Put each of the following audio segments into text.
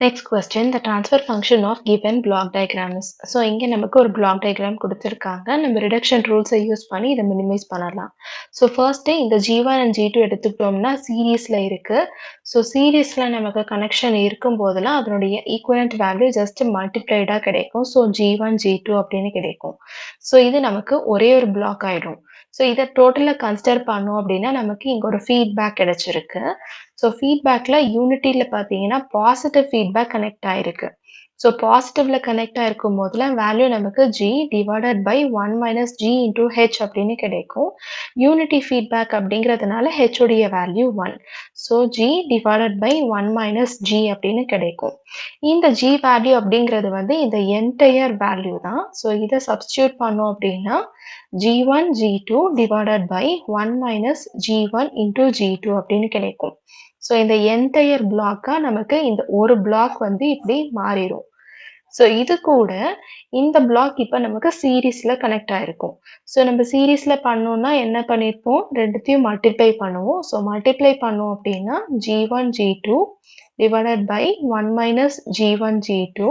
Next question, the transfer function of given block diagram is. So, இங்க நமக்கு ஒரு block diagram கொடுத்திருக்காங்க. நம்ம reduction rules use பண்ணி இதை minimize பண்ணலாம். So, first இந்த G1 and G2 எடுத்துக்கிட்டோம்னா சீரீஸ்ல இருக்கு. So, சீரீஸ்ல நமக்கு connection இருக்கும் போதெல்லாம் அதனுடைய equivalent value just multiplied கிடைக்கும். So, G1, G2 அப்படின்னு கிடைக்கும். So, இது நமக்கு ஒரே ஒரு block ஆயிடும். So, இதை டோட்டலா கன்சிடர் பண்ணோம் அப்படின்னா நமக்கு இங்க ஒரு feedback கிடைச்சிருக்கு. ஸோ ஃபீட்பேக்கில் யூனிட்டியில் பார்த்தீங்கன்னா பாசிட்டிவ் ஃபீட்பேக் கனெக்ட் ஆயிருக்கு. ஸோ பாசிட்டிவ்ல கனெக்ட் ஆயிருக்கும் போதுல வேல்யூ நமக்கு g divided by 1 minus g into H அப்படின்னு கிடைக்கும். யூனிட்டி ஃபீட்பேக் அப்படிங்கிறதுனால h உடைய value 1. So g divided by 1 minus g அப்படின்னு கிடைக்கும். இந்த g வேல்யூ அப்படிங்கிறது வந்து இந்த என்டையர் வேல்யூ தான். ஸோ இதை சப்ஸ்டியூட் பண்ணோம் அப்படின்னா g1 g2 divided by 1 minus g1 into g2 அப்படின்னு கிடைக்கும். ஸோ இந்த என்டையர் பிளாக்கா நமக்கு இந்த ஒரு பிளாக் வந்து இப்படி மாறிடும். ஸோ இது கூட இந்த பிளாக் இப்போ நமக்கு சீரீஸ்ல கனெக்ட் ஆயிருக்கும். ஸோ நம்ம சீரீஸ்ல பண்ணோம்னா என்ன பண்ணியிருப்போம், ரெண்டுத்தையும் மல்டிப்ளை பண்ணுவோம். ஸோ மல்டிப்ளை பண்ணோம் அப்படின்னா g1 g2 divided by 1 minus g1 g2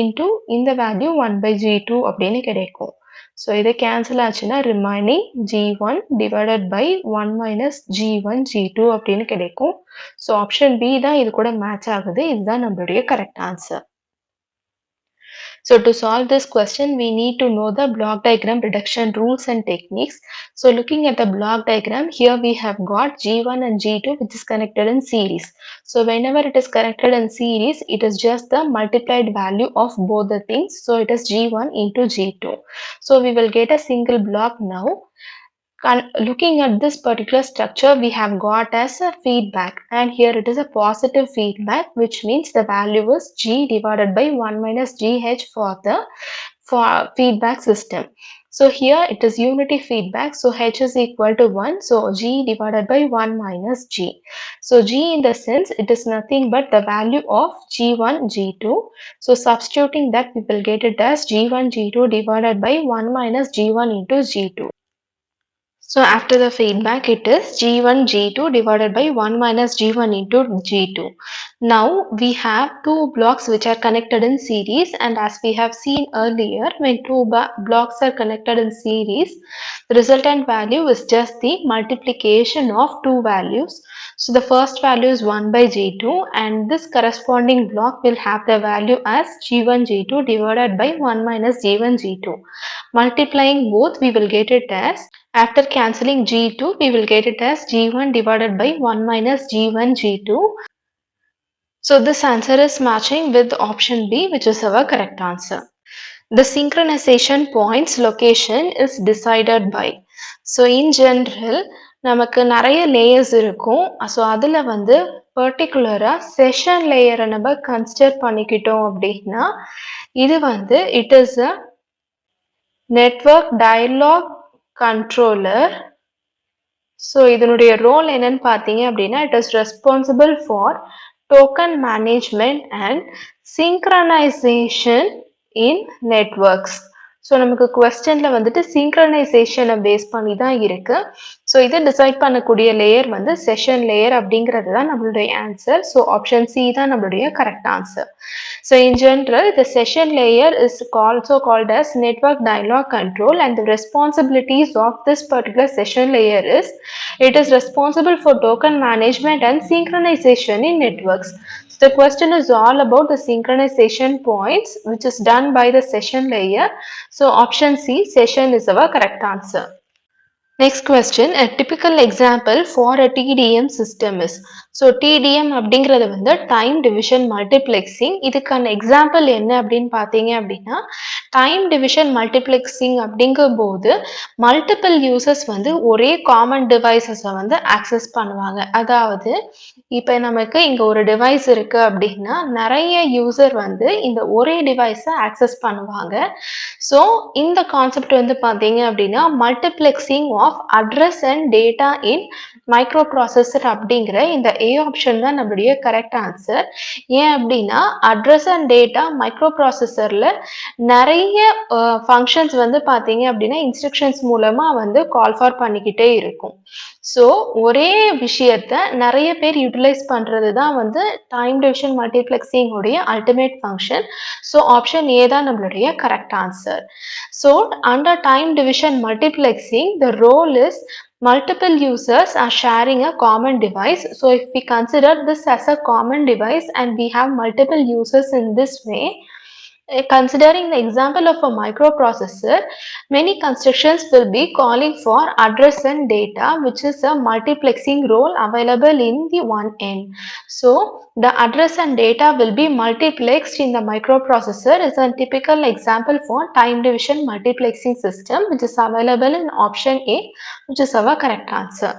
into இந்த வேல்யூ 1 by g2 அப்படின்னு கிடைக்கும். ஸோ இது கேன்சல் ஆச்சுன்னா remaining g1 divided by 1 minus g1 g2 அப்படின்னு கிடைக்கும். ஸோ ஆப்ஷன் பி தான் இது கூட மேட்ச் ஆகுது. இதுதான் நம்மளுடைய correct answer. So to solve this question, we need to know the block diagram reduction rules and techniques. So looking at the block diagram, here we have got G1 and G2 which is connected in series. So whenever it is connected in series, it is just the multiplied value of both the things. So it is G1 into G2. So we will get a single block now. Looking at this particular structure, we have got as a feedback, and here it is a positive feedback, which means the value is g divided by 1 minus gh for the feedback system. So here it is unity feedback, so h is equal to 1, so g divided by 1 minus g. So g in the sense it is nothing but the value of g1 g2. So substituting that, we will get it as g1 g2 divided by 1 minus g1 into g2. So after the feedback, it is G1 G2 divided by 1 minus G1 into G2. Now we have two blocks which are connected in series, and as we have seen earlier, when two blocks are connected in series, the resultant value is just the multiplication of two values. So the first value is 1 by G2, and this corresponding block will have the value as G1 G2 divided by 1 minus G1 G2. Multiplying both, we will get it as, after cancelling G2, we will get it as G1 divided by 1 minus G1 G2. So this answer is matching with option B, which is our correct answer. The synchronization points location is decided by. So in general, நமக்கு நிறைய layers இருக்கும். So அதில் வந்து பர்டிகுலராக session லேயரை நம்ம consider பண்ணிக்கிட்டோம் அப்படின்னா இது வந்து it is a network dialogue controller. So இதனுடைய ரோல் என்னன்னு பார்த்தீங்க அப்படின்னா it is responsible for token management and synchronisation in networks. So நமக்கு கொஸ்டினில் வந்துட்டு சிங்க்ரனைசேஷனை பேஸ் பண்ணி தான் இருக்கு. ஸோ இதை டிசைட் பண்ணக்கூடிய லேயர் வந்து செஷன் லேயர் அப்படிங்கிறது தான் நம்மளுடைய ஆன்சர். ஸோ ஆப்ஷன் சி தான் நம்மளுடைய correct answer. So in general, the session layer is also called as network dialog control, and the responsibilities of this particular session layer is, it is responsible for token management and synchronization in networks. So the question is all about the synchronization points which is done by the session layer. So option C, session is our correct answer. Next question, a typical example for a TDM system is. So TDM அப்படிங்கிறது வந்து time division multiplexing. இதுக்கான example என்ன அப்படின்னு பார்த்தீங்க அப்படின்னா time division multiplexing அப்படிங்கும் போது multiple users வந்து ஒரே காமன் டிவைசஸை வந்து ஆக்சஸ் பண்ணுவாங்க. அதாவது இப்போ நமக்கு இங்கே ஒரு டிவைஸ் இருக்கு அப்படின்னா நிறைய யூசர் வந்து இந்த ஒரே டிவைஸை ஆக்சஸ் பண்ணுவாங்க. ஸோ இந்த கான்செப்ட் வந்து பார்த்தீங்க அப்படின்னா multiplexing of address and data in microprocessor அப்படிங்கிற இந்த A ஆப்ஷன் தான் நம்மளுடைய கரெக்ட் ஆன்சர். ஏன் அப்படின்னா அட்ரஸ் அண்ட் டேட்டா மைக்ரோ ப்ராசஸரில் நிறைய ஃபங்க்ஷன்ஸ் வந்து பார்த்தீங்க அப்படின்னா இன்ஸ்ட்ரக்ஷன்ஸ் மூலமாக வந்து கால் ஃபார் பண்ணிக்கிட்டே இருக்கும். ஸோ ஒரே விஷயத்த நிறைய பேர் யூட்டிலைஸ் பண்ணுறது தான் வந்து டைம் டிவிஷன் மல்டிப்ளெக்ஸிங் உடைய ultimate function. So option A தான் நம்மளுடைய correct answer. So under time division multiplexing the role is multiple users are sharing a common device. So if we consider this as a common device and we have multiple users in this way, considering the example of a microprocessor, many constructions will be calling for address and data, which is a multiplexing role available in the one end. So the address and data will be multiplexed in the microprocessor is a typical example for time division multiplexing system, which is available in option A, which is our correct answer.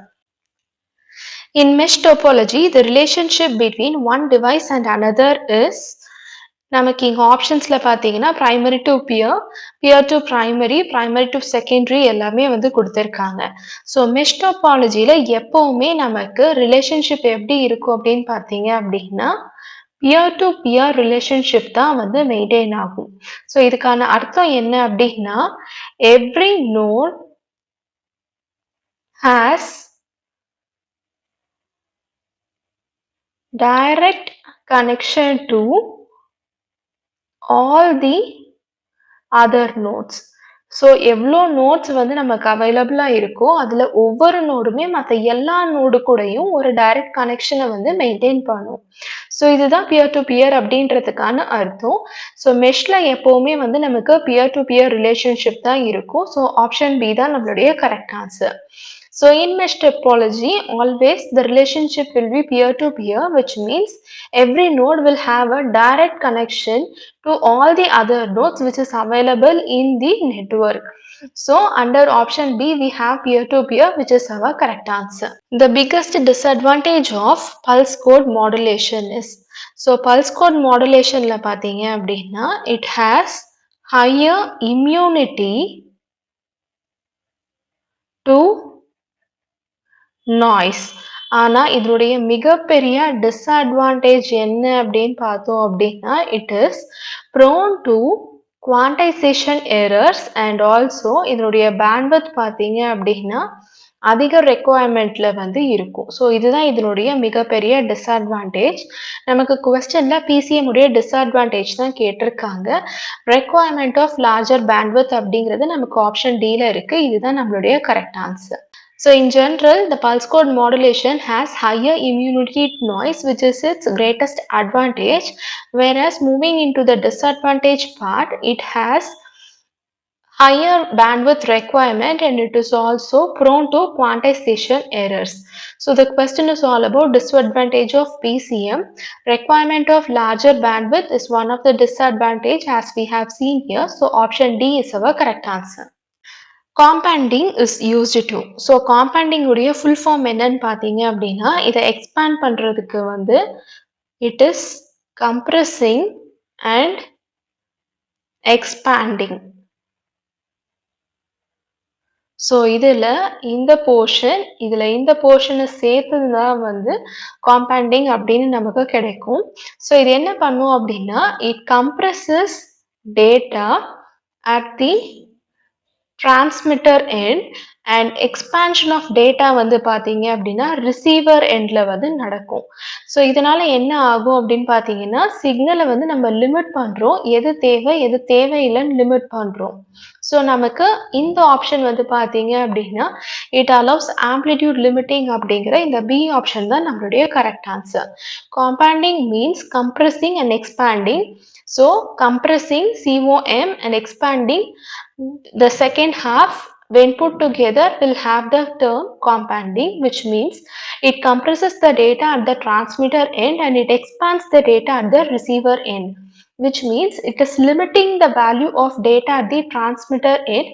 In mesh topology, the relationship between one device and another is, நமக்கு இங்கே ஆப்ஷன்ஸில் பார்த்தீங்கன்னா primary to peer, peer to primary, primary to secondary எல்லாமே வந்து கொடுத்துருக்காங்க. So mesh டோபாலஜியில் எப்போவுமே நமக்கு relationship எப்படி இருக்கும் அப்படின்னு பார்த்தீங்க அப்படின்னா பியர் டு பியர் ரிலேஷன்ஷிப் தான் வந்து மெயின்டைன் ஆகும். ஸோ இதுக்கான அர்த்தம் என்ன அப்படின்னா every node has direct connection to all the other nodes. So எவ்வளோ நோட்ஸ் வந்து நமக்கு அவைலபிளாக இருக்கோ அதில் ஒவ்வொரு நோடுமே மற்ற எல்லா நோடு கூடயும் ஒரு டைரக்ட் கனெக்ஷனை வந்து மெயின்டைன் பண்ணும். ஸோ இதுதான் பியர் டு பியர் அப்படின்றதுக்கான அர்த்தம். ஸோ மெஷ்ல எப்போவுமே வந்து நமக்கு பியர் டு பியர் ரிலேஷன்ஷிப் தான் இருக்கும். ஸோ ஆப்ஷன் பி தான் நம்மளுடைய correct answer. So in mesh topology, always the relationship will be peer-to-peer, which means every node will have a direct connection to all the other nodes which is available in the network. So under option B, we have peer-to-peer, which is our correct answer. The biggest disadvantage of pulse code modulation is, so pulse code modulation la pathinga appadina, it has higher immunity to noise. ஆனால் இதனுடைய மிகப்பெரிய disadvantage என்ன அப்படின்னு பார்த்தோம் அப்படின்னா it is prone to quantisation errors and also இதனுடைய bandwidth பார்த்தீங்க அப்படின்னா அதிக ரெக்குவயர்மெண்ட்ல வந்து இருக்கும். ஸோ இதுதான் இதனுடைய மிகப்பெரிய டிஸ்அட்வான்டேஜ். நமக்கு கொஸ்டின்ல பிசிஎம் உடைய டிஸ்அட்வான்டேஜ் தான் கேட்டிருக்காங்க. ரெக்குவயர்மெண்ட் ஆஃப் லார்ஜர் பேண்ட்வித் அப்படிங்கிறது நமக்கு ஆப்ஷன் டில இருக்கு. இதுதான் நம்மளுடைய correct answer. So in general, the pulse code modulation has higher immunity to noise, which is its greatest advantage, whereas moving into the disadvantage part, it has higher bandwidth requirement and it is also prone to quantization errors. So the question is all about disadvantage of PCM. Requirement of larger bandwidth is one of the disadvantage as we have seen here. So option D is our correct answer. Companding is used to. So companding உடைய full form என்னன்னு பார்த்தீங்க அப்படின்னா இதை expand பண்ணுறதுக்கு வந்து it is compressing and expanding. So இதில் இந்த போர்ஷனை சேர்த்து தான் வந்து காம்பேண்டிங் அப்படின்னு நமக்கு கிடைக்கும். ஸோ இது என்ன பண்ணும் அப்படின்னா it compresses data at the transmitter end and expansion of data வந்து பார்த்தீங்க அப்படின்னா ரிசீவர் எண்ட்ல வந்து நடக்கும். ஸோ இதனால என்ன ஆகும் அப்படின்னு பார்த்தீங்கன்னா சிக்னலை வந்து நம்ம லிமிட் பண்ணுறோம், எது தேவை எது தேவையில்லைன்னு லிமிட் பண்ணுறோம். ஸோ நமக்கு இந்த ஆப்ஷன் வந்து பார்த்தீங்க அப்படின்னா இட் அலவுஸ் ஆம்ப்ளிடியூட் லிமிட்டிங் அப்படிங்கிற இந்த பி ஆப்ஷன் தான் நம்மளுடைய correct answer. Companding means compressing and expanding. So compressing COM and expanding the second half when put together will have the term compounding, which means it compresses the data at the transmitter end and it expands the data at the receiver end, which means it is limiting the value of data at the transmitter end,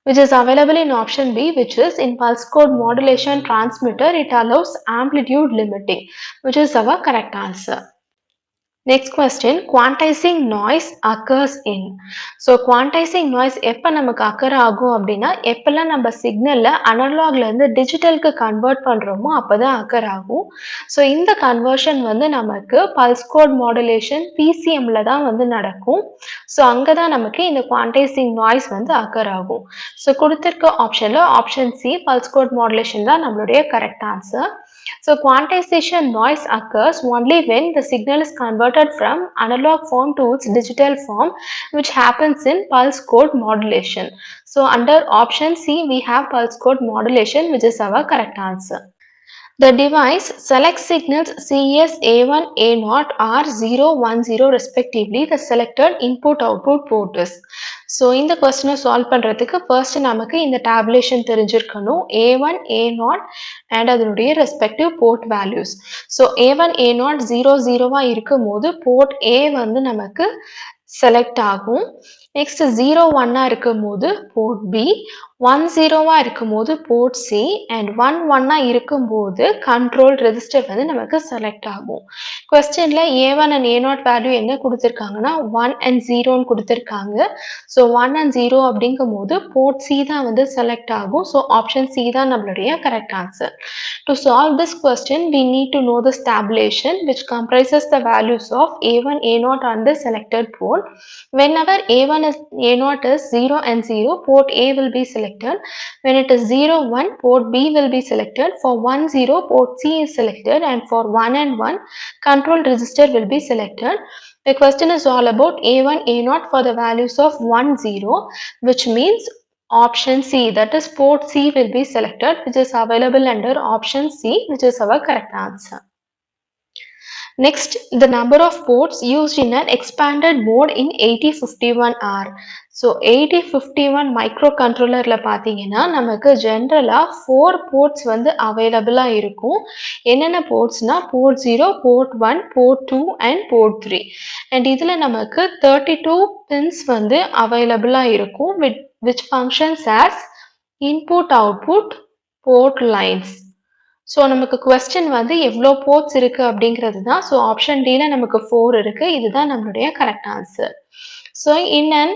which is available in option B, which is in pulse code modulation transmitter it allows amplitude limiting, which is our correct answer. Next question, quantizing noise occurs in. So quantizing noise எப்போ நமக்கு occur ஆகும் அப்படின்னா எப்பெல்லாம் நம்ம சிக்னல்ல அனலாக்ல இருந்து டிஜிட்டலுக்கு convert பண்றோமோ அப்பதான் occur ஆகும். ஸோ இந்த கன்வர்ஷன் வந்து நமக்கு பல்ஸ் கோட் மாடுலேஷன் பிசிஎம்ல தான் வந்து நடக்கும். ஸோ அங்கே தான் நமக்கு இந்த குவான்டைசிங் நாய்ஸ் வந்து occur ஆகும். ஸோ கொடுத்திருக்க ஆப்ஷன்ல option C pulse code modulation தான் நம்மளுடைய correct answer. So quantization noise occurs only when the signal is converted from analog form to its digital form, which happens in pulse code modulation. So under option C we have pulse code modulation, which is our correct answer. The device selects signals CS A1, A0 or 0, 1, 0 respectively. The selected input-output port is. So இந்த கொஸ்டினை solve பண்ணுறதுக்கு first நமக்கு இந்த tabulation தெரிஞ்சிருக்கணும். A1, A0 and அதனுடைய respective port values. So A1, A0 0, 0வா இருக்கும் போது போர்ட் A வந்து நமக்கு செலக்ட் ஆகும். நெக்ஸ்ட் 0, 1ஆ இருக்கும் போது போர்ட் B, 1, 0வா இருக்கும் போது போர்ட் C அண்ட் 1, 1ஆ இருக்கும் போது கண்ட்ரோல் ரெஜிஸ்டர் வந்து நமக்கு செலக்ட் ஆகும். கொஸ்டின்ல A1 அண்ட் A0 வேல்யூ என்ன கொடுத்துருக்காங்கன்னா 1 அண்ட் 0ன்னு கொடுத்துருக்காங்க. ஸோ 1 அண்ட் 0 அப்படிங்கும் போது போர்ட் C தான் வந்து செலக்ட் ஆகும். ஸோ ஆப்ஷன் C தான் நம்மளுடைய correct answer. To solve this question, we need to know this tabulation which comprises the values of A1, A0 on the selected port. Whenever A1 is A0 is 0 and 0, port A will be selected. When it is 0, 1, port B will be selected. For 1, 0, port C is selected, and for 1 and 1, control register will be selected. The question is all about A1, A0 for the values of 1, 0, which means option C, that is port C will be selected, which is available under option C, which is our correct answer. Next, the number of ports used in an expanded mode in 8051R. So 8051 microcontrollerல பார்த்தீங்கன்னா நமக்கு ஜென்ரலா 4 ports வந்து அவைலபிளா இருக்கும். என்னென்ன போர்ட்ஸ்னா port 0, port 1, port 2 and port 3. and இதுல நமக்கு 32 pins வந்து அவைலபிளா இருக்கும், which functions as input output port lines. So நமக்கு கொஸ்டின் வந்து எவ்வளோ போர்ட்ஸ் இருக்குது அப்படிங்கிறது தான். ஸோ ஆப்ஷன் டியில் நமக்கு 4 இருக்குது. இதுதான் நம்மளுடைய correct answer. So in an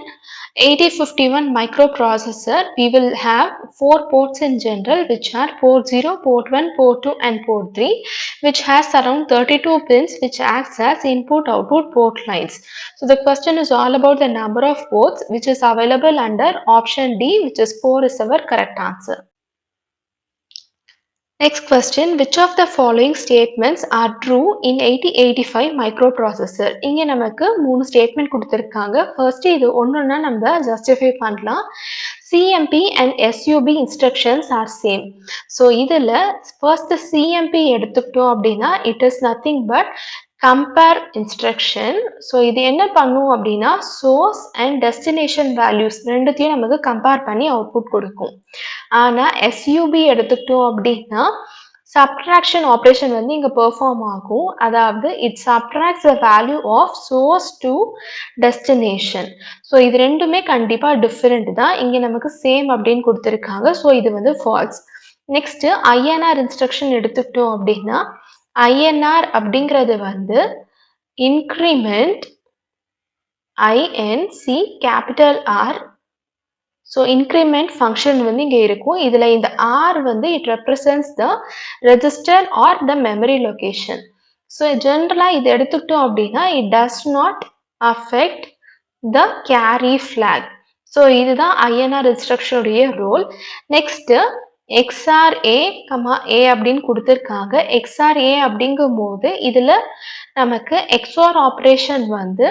8051 microprocessor, we will have 4 ports in general, which are port 0, port 1, port 2 and port 3, which has around 32 pins which acts as input-output port lines. So the question is all about the number of ports which is available under option D, which is 4 is our correct answer. Next question, which of the following statements are true in 8085 microprocessor? இங்க நமக்கு 3 statement கொடுத்திருக்காங்க. First இது ஒண்ணுன்னா நம்ம justify பண்ணலாம். CMP and SUB instructions are same. So இதுல first CMP எடுத்துக்கிட்டோம் அப்படின்னா it is nothing but compare instruction. So இது என்ன பண்ணும் அப்படின்னா source and destination values ரெண்டுத்தையும் நமக்கு கம்பேர் பண்ணி அவுட்புட் கொடுக்கும். ஆனால் SUB எடுத்துக்கிட்டோம் அப்படின்னா subtraction operation வந்து இங்க perform ஆகும். அதாவது it subtracts the value of source to destination. So இது ரெண்டுமே கண்டிப்பா டிஃபரெண்ட் தான். இங்க நமக்கு சேம் அப்படின்னு கொடுத்துருக்காங்க. ஸோ இது வந்து ஃபால்ஸ். நெக்ஸ்ட் INR இன்ஸ்ட்ரக்ஷன் எடுத்துக்கிட்டோம் அப்படின்னா INR அப்படிங்கிறது வந்து increment INC capital R. So increment function வந்து இங்கே இருக்கும். இதில் இந்த ஆர் வந்து it represents the register or the memory location. So ஜென்ரலாக இது எடுத்துக்கிட்டோம் அப்படின்னா it does not affect the carry flag. So இதுதான் ஐஎன்ஆர் இன்ஸ்ட்ரக்ஷனுடைய ரோல். நெக்ஸ்ட்டு XRA, A அப்படின்னு கொடுத்துருக்காங்க. XRA அப்படிங்கும் போது இதில் நமக்கு XOR ஆப்ரேஷன் வந்து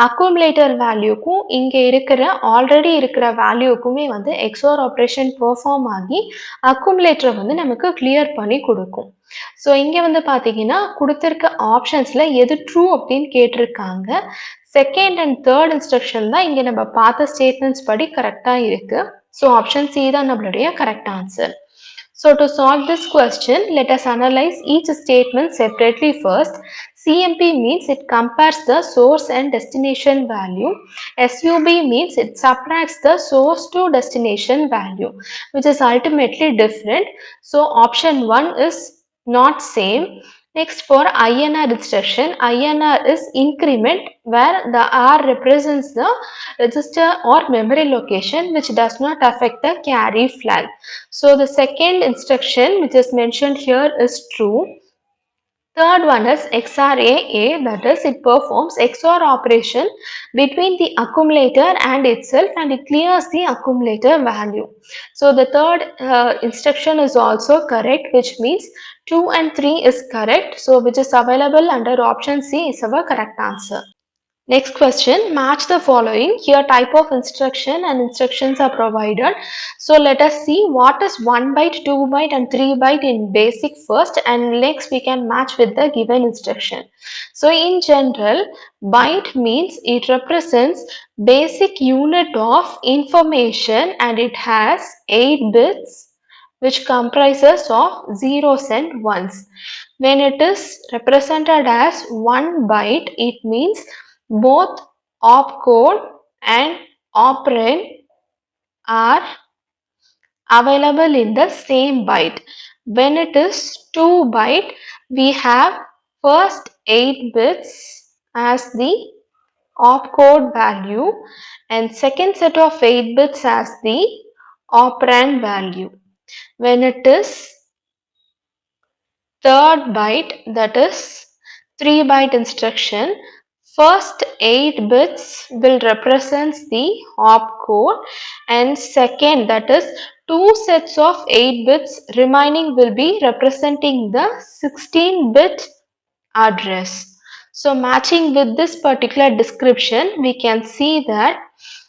அக்குமுலேட்டர் வேல்யூக்கும் இங்கே இருக்கிற ஆல்ரெடி இருக்கிற வேல்யூக்குமே வந்து XOR ஆப்ரேஷன் பெர்ஃபார்ம் ஆகி அக்குமுலேட்டரை வந்து நமக்கு கிளியர் பண்ணி கொடுக்கும். ஸோ இங்கே வந்து பார்த்தீங்கன்னா கொடுத்துருக்க ஆப்ஷன்ஸில் எது ட்ரூ அப்படின்னு கேட்டிருக்காங்க. செகண்ட் அண்ட் தேர்ட் இன்ஸ்ட்ரக்ஷன் தான் இங்கே நம்ம பார்த்த ஸ்டேட்மெண்ட்ஸ் படி கரெக்டாக இருக்குது. ஸோ ஆப்ஷன் சி தான் நம்மளுடைய correct answer. So to solve this question, let us analyze each statement separately first. CMP means it compares the source and destination value. SUB means it subtracts the source to destination value, which is ultimately different. So option 1 is not same. Next, for INR instruction, INR is increment where the R represents the register or memory location which does not affect the carry flag. So the second instruction which is mentioned here is true. Third one is XRAA, that is it performs XOR operation between the accumulator and itself and it clears the accumulator value. So the third instruction is also correct, which means 2 and 3 is correct. So which is available under option C is our correct answer. Next question, match the following. Here type of instruction and instructions are provided. So let us see what is 1 byte, 2 byte and 3 byte in basic first and next we can match with the given instruction. So in general, byte means it represents basic unit of information and it has 8 bits which comprises of zeros and ones. When it is represented as 1 byte, it means both opcode and operand are available in the same byte. When it is 2 byte, we have first 8 bits as the opcode value and second set of 8 bits as the operand value. When it is third byte, that is 3 byte instruction, first 8 bits will represent the opcode and second, that is 2 sets of 8 bits remaining will be representing the 16-bit address. So matching with this particular description, we can see that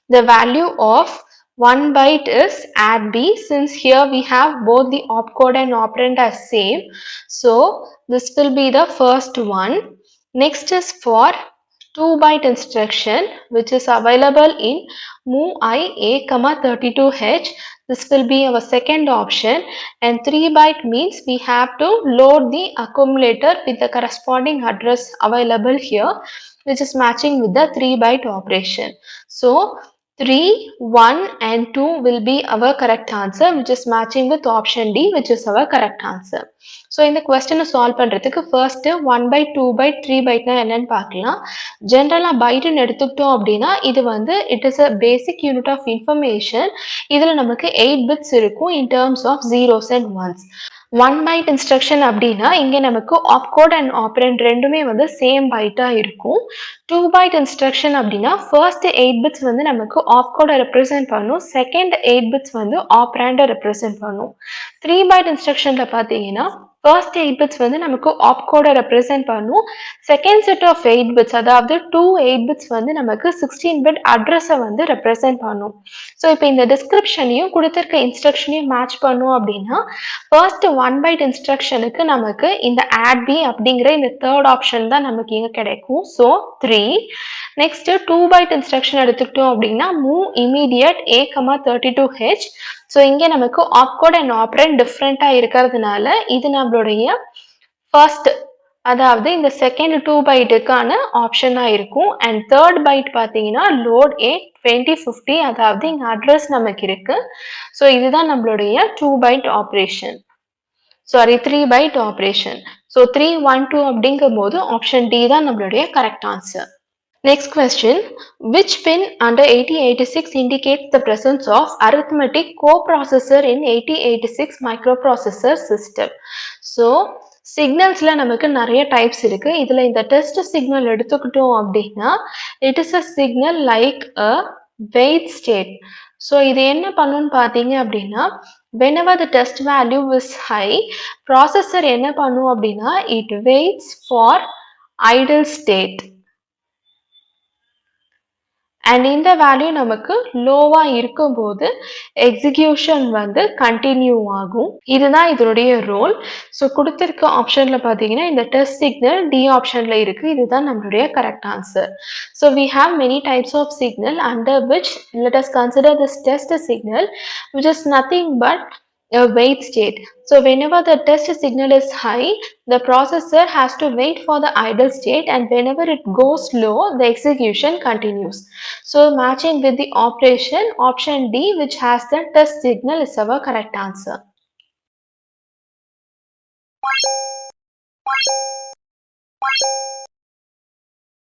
the value of 1 byte is add B, since here we have both the opcode and operand as same. So this will be the first one. Next is for 2 byte instruction which is available in move I A, 32H. This will be our second option and 3 byte means we have to load the accumulator with the corresponding address available here which is matching with the 3 byte operation. So 3, 1 and 2 will be our correct answer which is matching with option D which is our correct answer. So இந்த question solve பண்றதுக்கு first 1 byte, 2 byte, 3 byte னா என்னன்னு பார்க்கலாம். ஜென்ரலா பைட்னு எடுத்துக்கிட்டோம் அப்படின்னா இது வந்து it is a basic unit of information. இதுல நமக்கு 8 bits இருக்கும் in terms of zeros and ones. 1 byte instruction அப்படின்னா இங்க நமக்கு opcode and operand ரெண்டுமே வந்து same byte இருக்கும். 2 byte instruction அப்படின்னா first 8 bits வந்து நமக்கு opcode represent பண்ணும், second 8 bits வந்து operand represent பண்ணும். 3 byte instructionல பார்த்தீங்கன்னா first 8 bits வந்து நமக்கு opcode represent பண்ணும், second set of 8 bits அதாவது 2 8 bits வந்து நமக்கு 16 bit address வந்து represent பண்ணும். So இப்போ இந்த descriptionனையும் கொடுத்திருக்க instructionனையும் match பண்ணும் அப்படின்னா first 1 byte instructionக்கு நமக்கு இந்த add B அப்படிங்கிற இந்த third option தான் நமக்கு இங்க கிடைக்கும். So 3. Next 2 byte instruction எடுத்துக்கிட்டோம் அப்படின்னா move immediate A, 32H. So இங்க நமக்கு opcode and operand different இருக்கிறதுனால இது நம்மளுடைய first அதாவது இந்த second 2 byteக்கான ஆப்ஷனா இருக்கும் and third byte பார்த்தீங்கன்னா load A 2050 அதாவது இங்க address நமக்கு இருக்கு. So இதுதான் நம்மளுடைய 2 byte operation. Sorry 3 byte operation. So 312 அப்படிங்கும்போது option D தான் நம்மளுடைய correct answer. Next question, which pin under 8086 indicates the presence of arithmetic coprocessor in 8086 microprocessor system? So signalsல நமக்கு நிறைய types இருக்கு. இதுல இந்த test signal எடுத்துக்கிட்டோம் அப்படின்னா it is a signal like a wait state. So இது என்ன பண்ணுன்னு பார்த்தீங்க அப்படின்னா whenever the test value is high, processor என்ன பண்ணும் அப்படின்னா it waits for idle state. and இந்த வேல்யூ நமக்கு லோவா இருக்கும்போது எக்ஸிகியூஷன் வந்து கண்டினியூ ஆகும். இதுதான் இதனுடைய ரோல். ஸோ கொடுத்திருக்க ஆப்ஷன்ல பார்த்தீங்கன்னா இந்த டெஸ்ட் சிக்னல் டி ஆப்ஷன்ல இருக்கு. இதுதான் நம்மளுடைய correct answer. So we have many types of signal under which let us consider this test signal which is nothing but a wait state. So whenever the test signal is high, the processor has to wait for the idle state and whenever it goes low, the execution continues. So matching with the operation, option D which has the test signal is our correct answer.